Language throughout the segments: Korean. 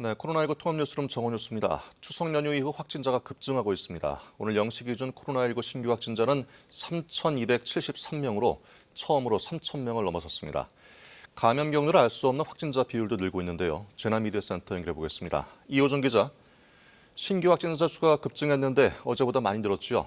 네, 코로나19 통합뉴스룸 정원뉴스입니다. 추석 연휴 이후 확진자가 급증하고 있습니다. 오늘 0시 기준 코로나19 신규 확진자는 3,273명으로 처음으로 3,000명을 넘어섰습니다. 감염 경로를 알 수 없는 확진자 비율도 늘고 있는데요. 재난미디어센터 연결해 보겠습니다. 이호준 기자, 신규 확진자 수가 급증했는데 어제보다 많이 늘었죠?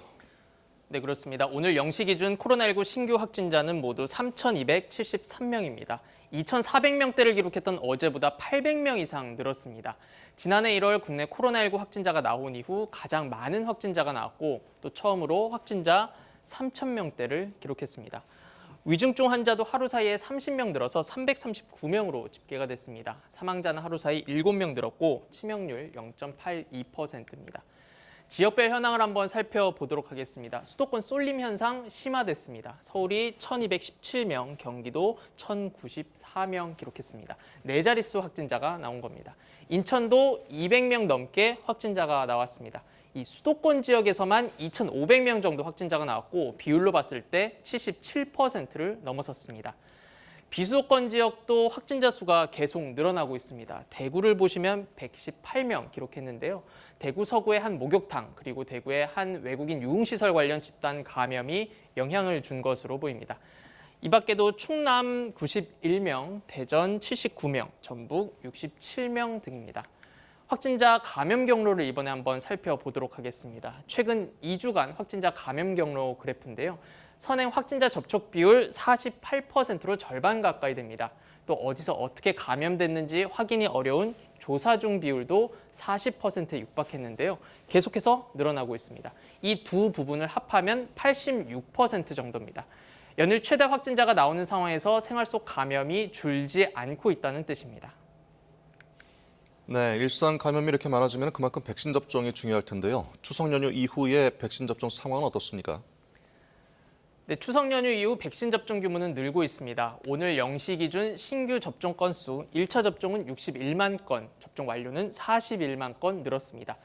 네, 그렇습니다. 오늘 0시 기준 코로나19 신규 확진자는 모두 3,273명입니다. 2,400명대를 기록했던 어제보다 800명 이상 늘었습니다. 지난해 1월 국내 코로나19 확진자가 나온 이후 가장 많은 확진자가 나왔고 또 처음으로 확진자 3,000명대를 기록했습니다. 위중증 환자도 하루 사이에 30명 늘어서 339명으로 집계가 됐습니다. 사망자는 하루 사이 7명 늘었고 치명률 0.82%입니다. 지역별 현황을 한번 살펴보도록 하겠습니다. 수도권 쏠림 현상 심화됐습니다. 서울이 1,217명, 경기도 1,094명 기록했습니다. 네 자릿수 확진자가 나온 겁니다. 인천도 200명 넘게 확진자가 나왔습니다. 이 수도권 지역에서만 2,500명 정도 확진자가 나왔고 비율로 봤을 때 77%를 넘어섰습니다. 비수도권 지역도 확진자 수가 계속 늘어나고 있습니다. 대구를 보시면 118명 기록했는데요. 대구 서구의 한 목욕탕 그리고 대구의 한 외국인 유흥시설 관련 집단 감염이 영향을 준 것으로 보입니다. 이 밖에도 충남 91명, 대전 79명, 전북 67명 등입니다. 확진자 감염 경로를 이번에 한번 살펴보도록 하겠습니다. 최근 2주간 확진자 감염 경로 그래프인데요. 선행 확진자 접촉 비율 48%로 절반 가까이 됩니다. 또 어디서 어떻게 감염됐는지 확인이 어려운 조사 중 비율도 40%에 육박했는데요. 계속해서 늘어나고 있습니다. 이 두 부분을 합하면 86% 정도입니다. 연일 최대 확진자가 나오는 상황에서 생활 속 감염이 줄지 않고 있다는 뜻입니다. 네, 일상 감염이 이렇게 많아지면 그만큼 백신 접종이 중요할 텐데요. 추석 연휴 이후에 백신 접종 상황은 어떻습니까? 네, 추석 연휴 이후 백신 접종 규모는 늘고 있습니다. 오늘 0시 기준 신규 접종 건수 1차 접종은 61만 건, 접종 완료는 41만 건 늘었습니다.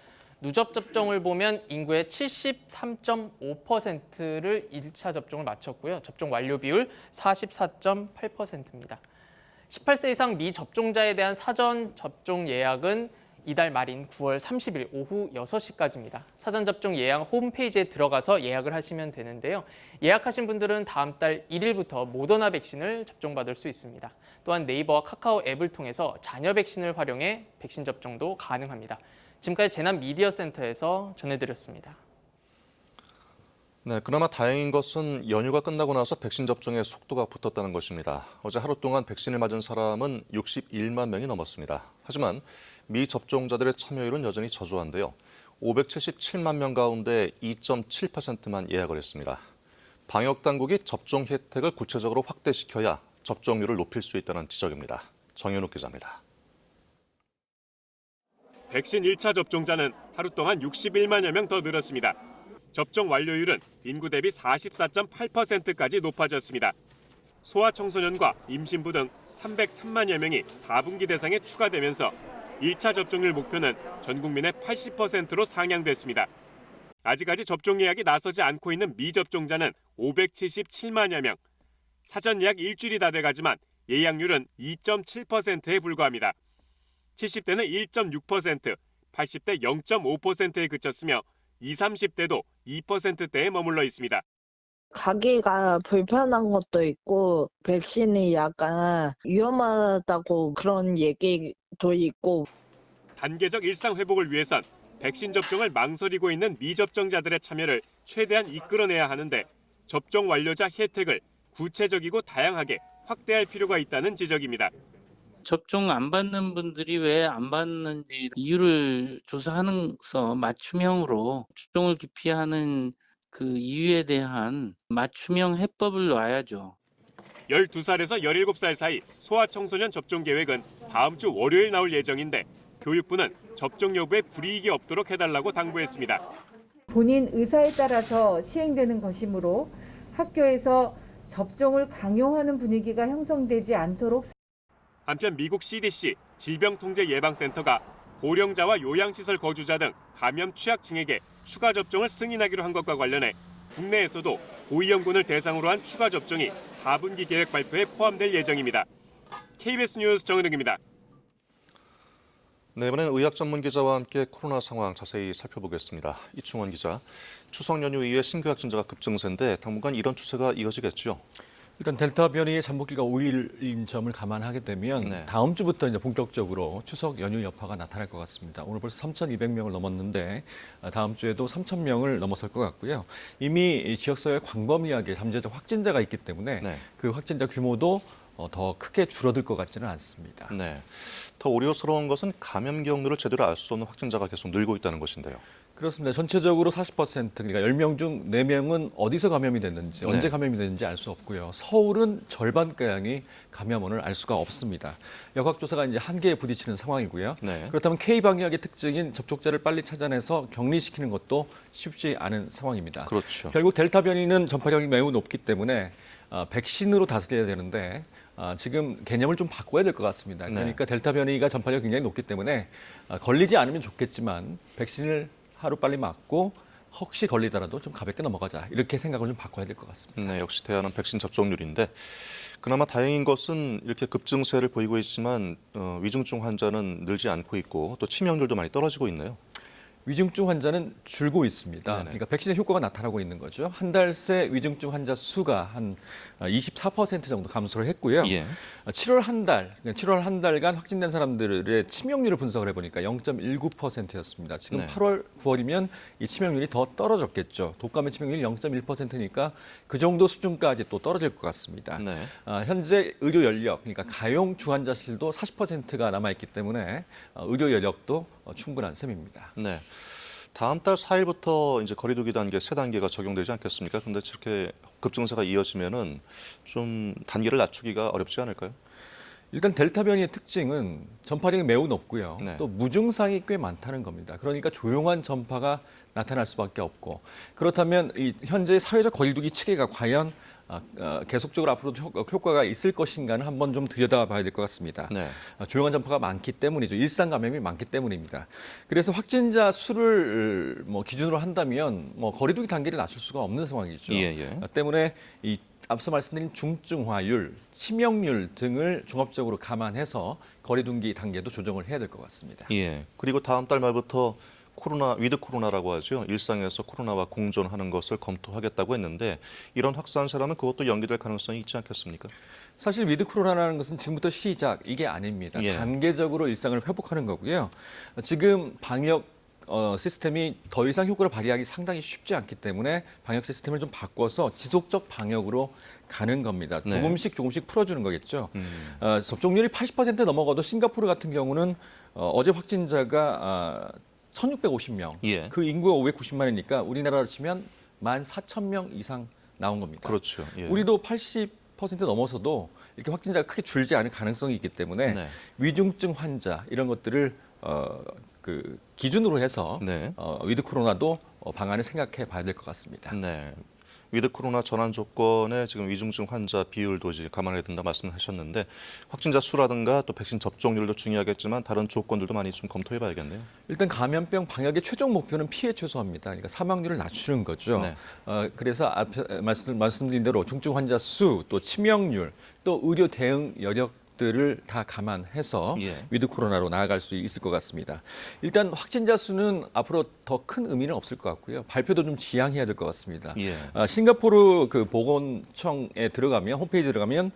누적 접종을 보면 인구의 73.5%를 1차 접종을 마쳤고요. 접종 완료 비율 44.8%입니다. 18세 이상 미접종자에 대한 사전 접종 예약은 이달 말인 9월 30일 오후 6시까지입니다. 사전 접종 예약 홈페이지에 들어가서 예약을 하시면 되는데요. 예약하신 분들은 다음 달 1일부터 모더나 백신을 접종받을 수 있습니다. 또한 네이버와 카카오 앱을 통해서 자녀 백신을 활용해 백신 접종도 가능합니다. 지금까지 재난미디어센터에서 전해드렸습니다. 네, 그나마 다행인 것은 연휴가 끝나고 나서 백신 접종의 속도가 붙었다는 것입니다. 어제 하루 동안 백신을 맞은 사람은 61만 명이 넘었습니다. 하지만 미접종자들의 참여율은 여전히 저조한데요. 577만 명 가운데 2.7%만 예약을 했습니다. 방역당국이 접종 혜택을 구체적으로 확대시켜야 접종률을 높일 수 있다는 지적입니다. 정현욱 기자입니다. 백신 1차 접종자는 하루 동안 61만여 명 더 늘었습니다. 접종 완료율은 인구 대비 44.8%까지 높아졌습니다. 소아청소년과 임신부 등 303만여 명이 4분기 대상에 추가되면서 1차 접종률 목표는 전 국민의 80%로 상향됐습니다. 아직까지 접종 예약이 나서지 않고 있는 미접종자는 577만여 명. 사전 예약 일주일이 다 돼가지만 예약률은 2.7%에 불과합니다. 70대는 1.6%, 80대 0.5%에 그쳤으며 20, 30대도 2%대에 머물러 있습니다. 가기가 불편한 것도 있고 백신이 약간 위험하다고 그런 얘기도 있고. 단계적 일상 회복을 위해선 백신 접종을 망설이고 있는 미접종자들의 참여를 최대한 이끌어내야 하는데 접종 완료자 혜택을 구체적이고 다양하게 확대할 필요가 있다는 지적입니다. 접종 안 받는 분들이 왜 안 받는지 이유를 조사하면서 맞춤형으로 접종을 기피하는 그 이유에 대한 맞춤형 해법을 놔야죠. 12살에서 17살 사이 소아청소년 접종 계획은 다음 주 월요일 나올 예정인데 교육부는 접종 여부에 불이익이 없도록 해달라고 당부했습니다. 본인 의사에 따라서 시행되는 것이므로 학교에서 접종을 강요하는 분위기가 형성되지 않도록. 한편 미국 CDC 질병통제예방센터가 고령자와 요양시설 거주자 등 감염 취약층에게 추가 접종을 승인하기로 한 것과 관련해 국내에서도 고위험군을 대상으로 한 추가 접종이 4분기 계획 발표에 포함될 예정입니다. KBS 뉴스 정은욱입니다. 네, 이번엔 의학 전문 기자와 함께 코로나 상황 자세히 살펴보겠습니다. 이충원 기자, 추석 연휴 이후에 신규 확진자가 급증세인데 당분간 이런 추세가 이어지겠죠? 일단 델타 변이의 잠복기가 5일인 점을 감안하게 되면 네. 다음 주부터 이제 본격적으로 추석 연휴 여파가 나타날 것 같습니다. 오늘 벌써 3,200명을 넘었는데 다음 주에도 3,000명을 넘어설 것 같고요. 이미 지역사회 광범위하게 잠재적 확진자가 있기 때문에 네. 그 확진자 규모도 더 크게 줄어들 것 같지는 않습니다. 네. 더 우려스러운 것은 감염 경로를 제대로 알 수 없는 확진자가 계속 늘고 있다는 것인데요. 그렇습니다. 전체적으로 40%, 그러니까 10명 중 4명은 어디서 감염이 됐는지, 네. 언제 감염이 됐는지 알 수 없고요. 서울은 절반가량이 감염원을 알 수가 없습니다. 역학조사가 이제 한계에 부딪히는 상황이고요. 네. 그렇다면 K방역의 특징인 접촉자를 빨리 찾아내서 격리시키는 것도 쉽지 않은 상황입니다. 그렇죠. 결국 델타 변이는 전파력이 매우 높기 때문에 백신으로 다스려야 되는데 지금 개념을 좀 바꿔야 될 것 같습니다. 그러니까 델타 변이가 전파력이 굉장히 높기 때문에 걸리지 않으면 좋겠지만 백신을 하루빨리 맞고 혹시 걸리더라도 좀 가볍게 넘어가자. 이렇게 생각을 좀 바꿔야 될 것 같습니다. 네, 역시 대안은 백신 접종률인데 그나마 다행인 것은 이렇게 급증세를 보이고 있지만 위중증 환자는 늘지 않고 있고 또 치명률도 많이 떨어지고 있네요. 위중증 환자는 줄고 있습니다. 네네. 그러니까 백신의 효과가 나타나고 있는 거죠. 한 달 새 위중증 환자 수가 한 24% 정도 감소를 했고요. 예. 7월 한 달간 확진된 사람들의 치명률을 분석을 해보니까 0.19%였습니다. 지금 네. 8월, 9월이면 이 치명률이 더 떨어졌겠죠. 독감의 치명률이 0.1%니까 그 정도 수준까지 또 떨어질 것 같습니다. 네. 현재 의료 연력, 그러니까 가용 중환자실도 40%가 남아있기 때문에 의료 연력도 충분한 셈입니다. 네. 다음 달 4일부터 이제 거리두기 단계 3단계가 적용되지 않겠습니까? 근데 저렇게 급증세가 이어지면은 좀 단계를 낮추기가 어렵지 않을까요? 일단 델타 변이의 특징은 전파력이 매우 높고요. 네. 또 무증상이 꽤 많다는 겁니다. 그러니까 조용한 전파가 나타날 수밖에 없고 그렇다면 이 현재 사회적 거리두기 체계가 과연 계속적으로 앞으로도 효과가 있을 것인가는 한번 좀 들여다봐야 될 것 같습니다. 네. 조용한 전파가 많기 때문이죠. 일상 감염이 많기 때문입니다. 그래서 확진자 수를 기준으로 한다면 거리두기 단계를 낮출 수가 없는 상황이죠. 예. 때문에 이 앞서 말씀드린 중증화율, 치명률 등을 종합적으로 감안해서 거리두기 단계도 조정을 해야 될 것 같습니다. 예. 그리고 다음 달 말부터 위드 코로나라고 하죠. 일상에서 코로나와 공존하는 것을 검토하겠다고 했는데 이런 확산세라면 그것도 연기될 가능성이 있지 않겠습니까? 사실 위드 코로나라는 것은 지금부터 시작, 이게 아닙니다. 예. 단계적으로 일상을 회복하는 거고요. 지금 방역 시스템이 더 이상 효과를 발휘하기 상당히 쉽지 않기 때문에 방역 시스템을 좀 바꿔서 지속적 방역으로 가는 겁니다. 네. 조금씩 풀어주는 거겠죠. 접종률이 80% 넘어가도 싱가포르 같은 경우는 어제 확진자가 1,650명, 예. 그 인구가 590만이니까 우리나라로 치면 14,000명 이상 나온 겁니다. 그렇죠. 예. 우리도 80% 넘어서도 이렇게 확진자가 크게 줄지 않을 가능성이 있기 때문에 네. 위중증 환자 이런 것들을 그 기준으로 해서 네. 위드 코로나도 방안을 생각해 봐야 될 것 같습니다. 네. 위드 코로나 전환 조건에 지금 위중증 환자 비율도 이제 감안해야 된다 말씀하셨는데 확진자 수라든가 또 백신 접종률도 중요하겠지만 다른 조건들도 많이 좀 검토해 봐야겠네요. 일단 감염병 방역의 최종 목표는 피해 최소화입니다. 그러니까 사망률을 낮추는 거죠. 네. 그래서 앞에 말씀드린 대로 중증 환자 수, 또 치명률, 또 의료 대응 여력들을 다 감안해서 예. 위드 코로나로 나아갈 수 있을 것 같습니다. 일단 확진자 수는 앞으로 더 큰 의미는 없을 것 같고요. 발표도 좀 지양해야 될 것 같습니다. 예. 싱가포르 그 보건청에 들어가면 홈페이지 들어가면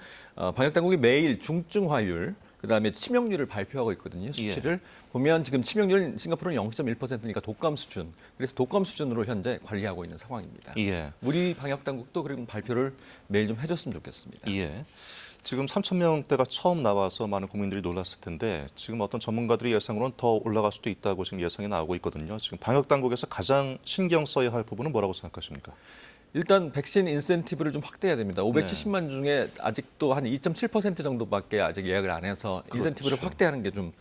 방역 당국이 매일 중증화율 그다음에 치명률을 발표하고 있거든요. 수치를 보면 지금 치명률 싱가포르는 0.1%니까 독감 수준. 그래서 독감 수준으로 현재 관리하고 있는 상황입니다. 예. 우리 방역 당국도 그런 발표를 매일 좀 해줬으면 좋겠습니다. 예. 지금 3,000명대가 처음 나와서 많은 국민들이 놀랐을 텐데 지금 어떤 전문가들이 예상으로는 더 올라갈 수도 있다고 지금 예상이 나오고 있거든요. 지금 방역 당국에서 가장 신경 써야 할 부분은 뭐라고 생각하십니까? 일단 백신 인센티브를 좀 확대해야 됩니다. 570만 중에 아직도 한 2.7% 정도밖에 아직 예약을 안 해서 인센티브를 그렇죠. 확대하는 게 좀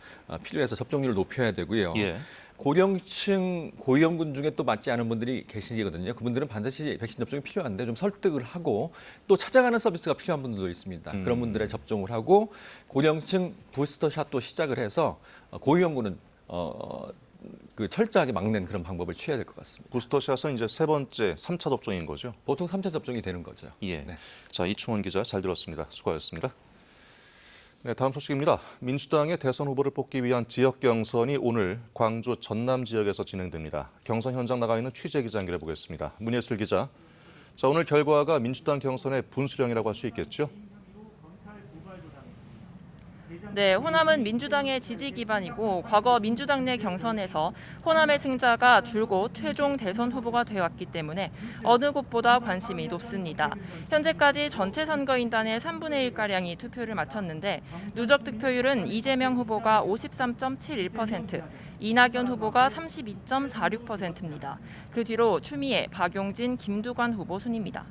필요해서 접종률을 높여야 되고요. 예. 고령층, 고위험군 중에 또 맞지 않은 분들이 계시거든요. 그분들은 반드시 백신 접종이 필요한데 좀 설득을 하고 또 찾아가는 서비스가 필요한 분들도 있습니다. 그런 분들의 접종을 하고 고령층 부스터샷도 시작을 해서 고위험군은 그 철저하게 막는 그런 방법을 취해야 될 것 같습니다. 부스터샷은 이제 3번째 3차 접종인 거죠? 보통 3차 접종이 되는 거죠. 예. 네. 자, 이충원 기자 잘 들었습니다. 수고하셨습니다. 네, 다음 소식입니다. 민주당의 대선 후보를 뽑기 위한 지역 경선이 오늘 광주 전남 지역에서 진행됩니다. 경선 현장 나가 있는 취재 기자 연결해 보겠습니다. 문예슬 기자. 자, 오늘 결과가 민주당 경선의 분수령이라고 할 수 있겠죠? 네, 호남은 민주당의 지지 기반이고 과거 민주당 내 경선에서 호남의 승자가 줄곧 최종 대선 후보가 되어왔기 때문에 어느 곳보다 관심이 높습니다. 현재까지 전체 선거인단의 3분의 1가량이 투표를 마쳤는데 누적 득표율은 이재명 후보가 53.71%, 이낙연 후보가 32.46%입니다. 그 뒤로 추미애, 박용진, 김두관 후보 순입니다.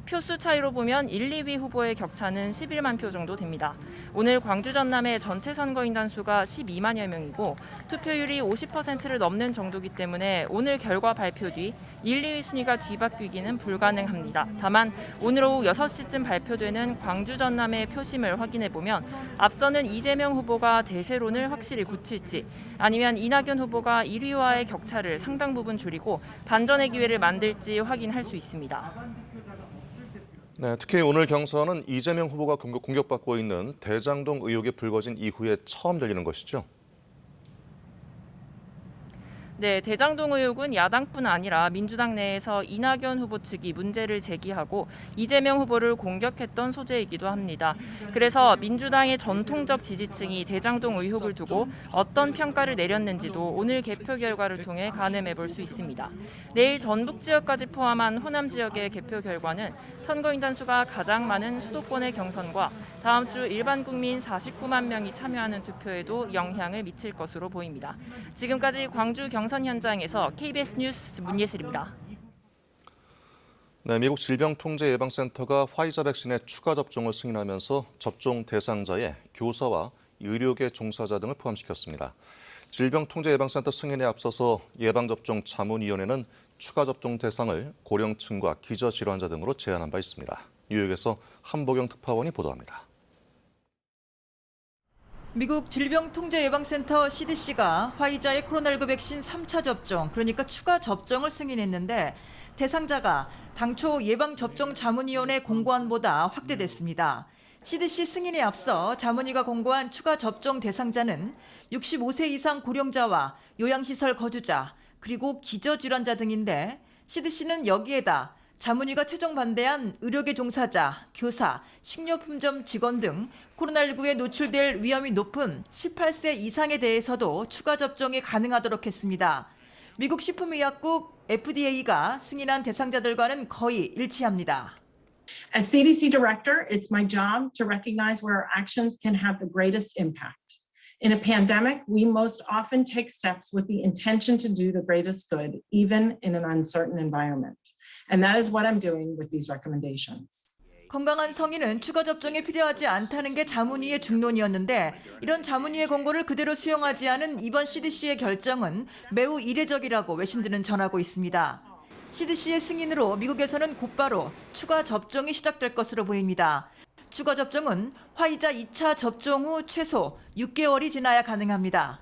표수 차이로 보면 1, 2위 후보의 격차는 11만 표 정도 됩니다. 오늘 광주 전남의 전체 선거인단 수가 12만여 명이고 투표율이 50%를 넘는 정도이기 때문에 오늘 결과 발표 뒤 1, 2위 순위가 뒤바뀌기는 불가능합니다. 다만 오늘 오후 6시쯤 발표되는 광주 전남의 표심을 확인해 보면 앞서는 이재명 후보가 대세론을 확실히 굳힐지 아니면 이낙연 후보가 1위와의 격차를 상당 부분 줄이고 반전의 기회를 만들지 확인할 수 있습니다. 네, 특히 오늘 경선은 이재명 후보가 공격받고 있는 대장동 의혹이 불거진 이후에 처음 열리는 것이죠. 네, 대장동 의혹은 야당뿐 아니라 민주당 내에서 이낙연 후보 측이 문제를 제기하고 이재명 후보를 공격했던 소재이기도 합니다. 그래서 민주당의 전통적 지지층이 대장동 의혹을 두고 어떤 평가를 내렸는지도 오늘 개표 결과를 통해 가늠해 볼 수 있습니다. 내일 전북 지역까지 포함한 호남 지역의 개표 결과는 선거인단 수가 가장 많은 수도권의 경선과 다음 주 일반 국민 49만 명이 참여하는 투표에도 영향을 미칠 것으로 보입니다. 지금까지 광주 경선 현장에서 KBS 뉴스 문예슬입니다. 네, 미국 질병통제예방센터가 화이자 백신의 추가 접종을 승인하면서 접종 대상자에 교사와 의료계 종사자 등을 포함시켰습니다. 질병통제예방센터 승인에 앞서서 예방접종 자문위원회는 추가 접종 대상을 고령층과 기저질환자 등으로 제한한 바 있습니다. 뉴욕에서 한보경 특파원이 보도합니다. 미국 질병통제예방센터 CDC가 화이자의 코로나19 백신 3차 접종, 그러니까 추가 접종을 승인했는데 대상자가 당초 예방접종 자문위원회 공고안보다 확대됐습니다. CDC 승인에 앞서 자문위가 공고한 추가 접종 대상자는 65세 이상 고령자와 요양시설 거주자, 그리고 기저질환자 등인데 CDC는 여기에다 자문위가 최종 반대한 의료계 종사자, 교사, 식료품점 직원 등 코로나19에 노출될 위험이 높은 18세 이상에 대해서도 추가 접종이 가능하도록 했습니다. 미국 식품의약국 FDA가 승인한 대상자들과는 거의 일치합니다. As CDC director, it's my job to recognize where our actions can have the greatest impact. In a pandemic, we most often take steps with the intention to do the greatest good, even in an uncertain environment. And that is what I'm doing with these recommendations. 건강한 성인은 추가 접종이 필요하지 않다는 게 자문위의 중론이었는데 이런 자문위의 권고를 그대로 수용하지 않은 이번 CDC의 결정은 매우 이례적이라고 외신들은 전하고 있습니다. CDC의 승인으로 미국에서는 곧바로 추가 접종이 시작될 것으로 보입니다. 추가 접종은 화이자 2차 접종 후 최소 6개월이 지나야 가능합니다.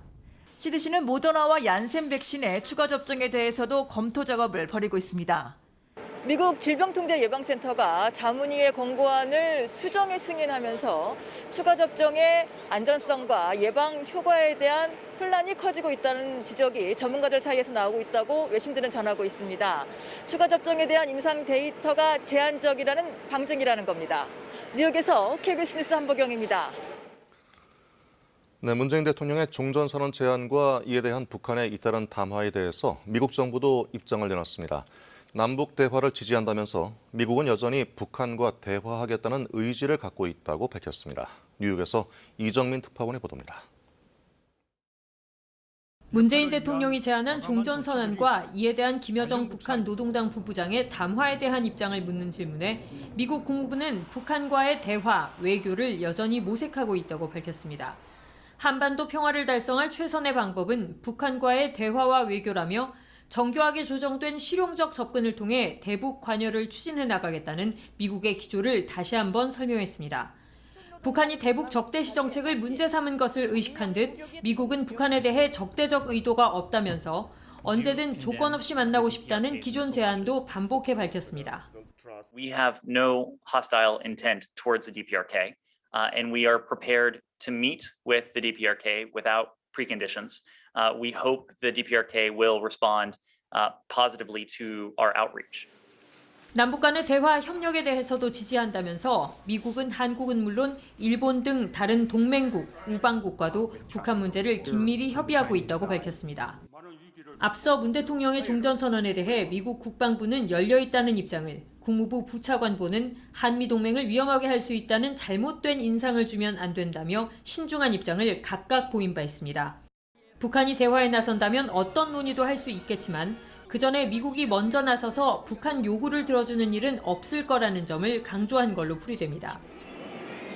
CDC는 모더나와 얀센 백신의 추가 접종에 대해서도 검토 작업을 벌이고 있습니다. 미국 질병통제예방센터가 자문위의 권고안을 수정해 승인하면서 추가 접종의 안전성과 예방 효과에 대한 혼란이 커지고 있다는 지적이 전문가들 사이에서 나오고 있다고 외신들은 전하고 있습니다. 추가 접종에 대한 임상 데이터가 제한적이라는 방증이라는 겁니다. 뉴욕에서 KBS 뉴스 한보경입니다. 네, 문재인 대통령의 종전선언 제안과 이에 대한 북한의 잇따른 담화에 대해서 미국 정부도 입장을 내놨습니다. 남북 대화를 지지한다면서 미국은 여전히 북한과 대화하겠다는 의지를 갖고 있다고 밝혔습니다. 뉴욕에서 이정민 특파원의 보도입니다. 문재인 대통령이 제안한 종전선언과 이에 대한 김여정 북한 노동당 부부장의 담화에 대한 입장을 묻는 질문에 미국 국무부는 북한과의 대화, 외교를 여전히 모색하고 있다고 밝혔습니다. 한반도 평화를 달성할 최선의 방법은 북한과의 대화와 외교라며 정교하게 조정된 실용적 접근을 통해 대북 관여를 추진해 나가겠다는 미국의 기조를 다시 한번 설명했습니다. 북한이 대북 적대시 정책을 문제 삼은 것을 의식한 듯 미국은 북한에 대해 적대적 의도가 없다면서 언제든 조건 없이 만나고 싶다는 기존 제안도 반복해 밝혔습니다. We have no hostile intent towards the DPRK. and we are prepared to meet with the DPRK without preconditions. We hope the DPRK will respond positively to our outreach. 남북 간의 대화 협력에 대해서도 지지한다면서 미국은 한국은 물론 일본 등 다른 동맹국, 우방국과도 북한 문제를 긴밀히 협의하고 있다고 밝혔습니다. 앞서 문 대통령의 종전선언에 대해 미국 국방부는 열려 있다는 입장을, 국무부 부차관보는 한미동맹을 위험하게 할 수 있다는 잘못된 인상을 주면 안 된다며 신중한 입장을 각각 보인 바 있습니다. 북한이 대화에 나선다면 어떤 논의도 할 수 있겠지만 그 전에 미국이 먼저 나서서 북한 요구를 들어주는 일은 없을 거라는 점을 강조한 걸로 풀이됩니다.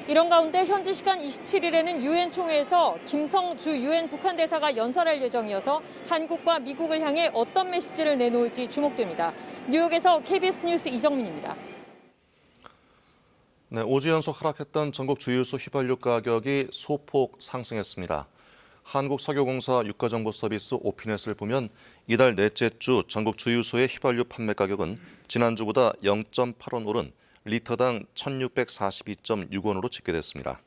이런 가운데 현지 시간 27일에는 유엔 총회에서 김성주 유엔 북한 대사가 연설할 예정이어서 한국과 미국을 향해 어떤 메시지를 내놓을지 주목됩니다. 뉴욕에서 KBS 뉴스 이정민입니다. 네, 5주 연속 하락했던 전국 주유소 휘발유 가격이 소폭 상승했습니다. 한국석유공사 유가정보 서비스 오피넷을 보면 이달 넷째 주 전국 주유소의 휘발유 판매 가격은 지난주보다 0.8원 오른 리터당 1,642.6원으로 집계됐습니다.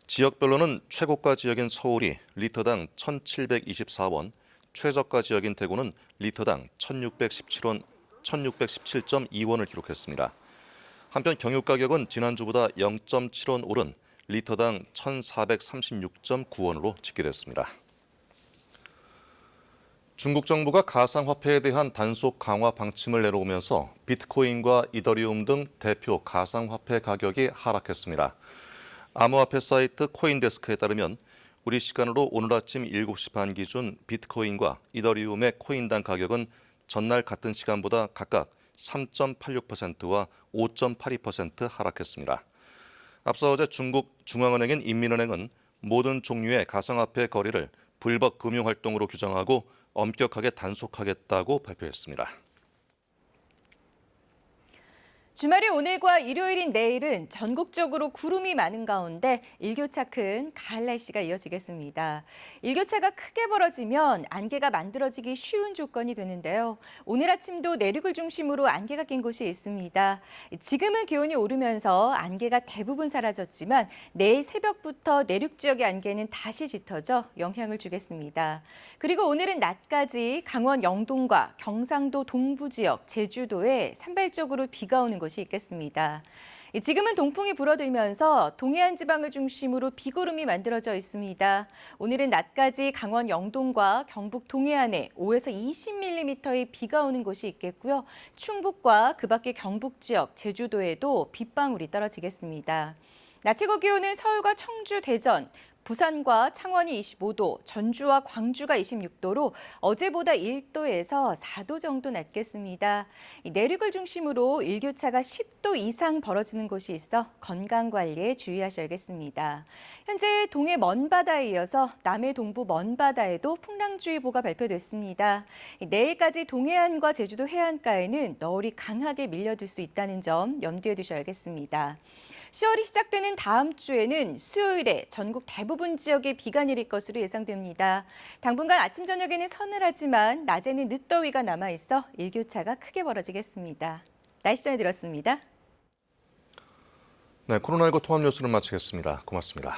지역별로는 최고가 지역인 서울이 리터당 1,724원, 최저가 지역인 대구는 리터당 1,617.2원을 기록했습니다. 한편 경유 가격은 지난주보다 0.7원 오른 리터당 1,436.9원으로 집계됐습니다. 중국 정부가 가상화폐에 대한 단속 강화 방침을 내놓으면서 비트코인과 이더리움 등 대표 가상화폐 가격이 하락했습니다. 암호화폐 사이트 코인데스크에 따르면 우리 시간으로 오늘 아침 7시 반 기준 비트코인과 이더리움의 코인당 가격은 전날 같은 시간보다 각각 3.86%와 5.82% 하락했습니다. 앞서 어제 중국 중앙은행인 인민은행은 모든 종류의 가상화폐 거래를 불법 금융활동으로 규정하고 엄격하게 단속하겠다고 발표했습니다. 주말의 오늘과 일요일인 내일은 전국적으로 구름이 많은 가운데 일교차 큰 가을 날씨가 이어지겠습니다. 일교차가 크게 벌어지면 안개가 만들어지기 쉬운 조건이 되는데요. 오늘 아침도 내륙을 중심으로 안개가 낀 곳이 있습니다. 지금은 기온이 오르면서 안개가 대부분 사라졌지만 내일 새벽부터 내륙 지역의 안개는 다시 짙어져 영향을 주겠습니다. 그리고 오늘은 낮까지 강원 영동과 경상도 동부 지역, 제주도에 산발적으로 비가 오는 곳이 있겠습니다. 지금은 동풍이 불어들면서 동해안 지방을 중심으로 비구름이 만들어져 있습니다. 오늘은 낮까지 강원 영동과 경북 동해안에 5에서 20mm의 비가 오는 곳이 있겠고요. 충북과 그 밖의 경북 지역, 제주도에도 빗방울이 떨어지겠습니다. 낮 최고 기온은 서울과 청주, 대전, 부산과 창원이 25도, 전주와 광주가 26도로 어제보다 1도에서 4도 정도 낮겠습니다. 내륙을 중심으로 일교차가 10도 이상 벌어지는 곳이 있어 건강관리에 주의하셔야겠습니다. 현재 동해 먼바다에 이어서 남해 동부 먼바다에도 풍랑주의보가 발표됐습니다. 내일까지 동해안과 제주도 해안가에는 너울이 강하게 밀려들 수 있다는 점 염두에 두셔야겠습니다. 10월이 시작되는 다음 주에는 수요일에 전국 대부분 지역에 비가 내릴 것으로 예상됩니다. 당분간 아침 저녁에는 서늘하지만 낮에는 늦더위가 남아있어 일교차가 크게 벌어지겠습니다. 날씨 전해드렸습니다. 네, 코로나19 통합 뉴스를 마치겠습니다. 고맙습니다.